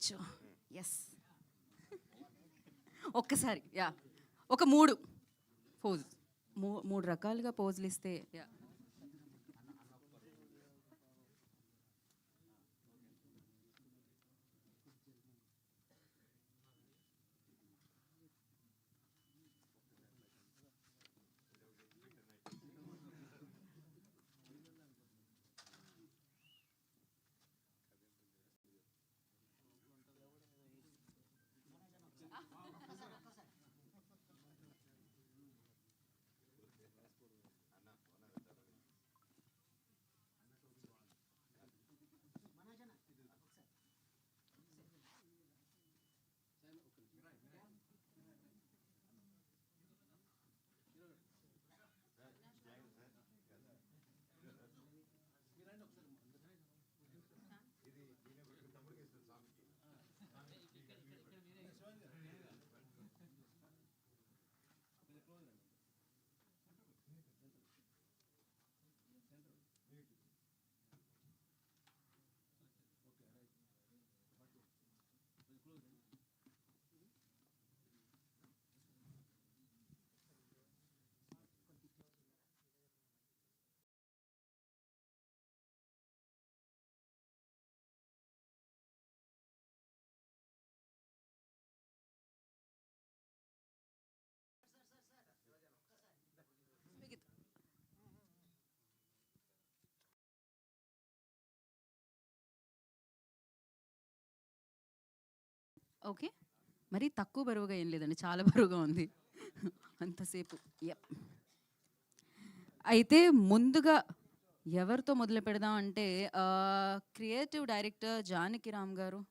చేయొచ్చు. ఎస్, ఒక్కసారి యా ఒక 3 పోజ్, 3 రకాలుగా పోజులు ఇస్తే యా. ఓకే, మరి తక్కువ బరువుగా ఏం లేదండి, చాలా బరువుగా ఉంది అంతసేపు. యప్. అయితే ముందుగా ఎవరితో మొదలు పెడదాం అంటే క్రియేటివ్ డైరెక్టర్ జానకి రామ్ గారు,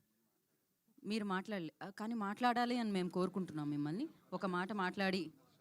మీరు మాట్లాడాలి, కానీ మాట్లాడాలి అని మేము కోరుకుంటున్నాం మిమ్మల్ని. ఒక మాట మాట్లాడి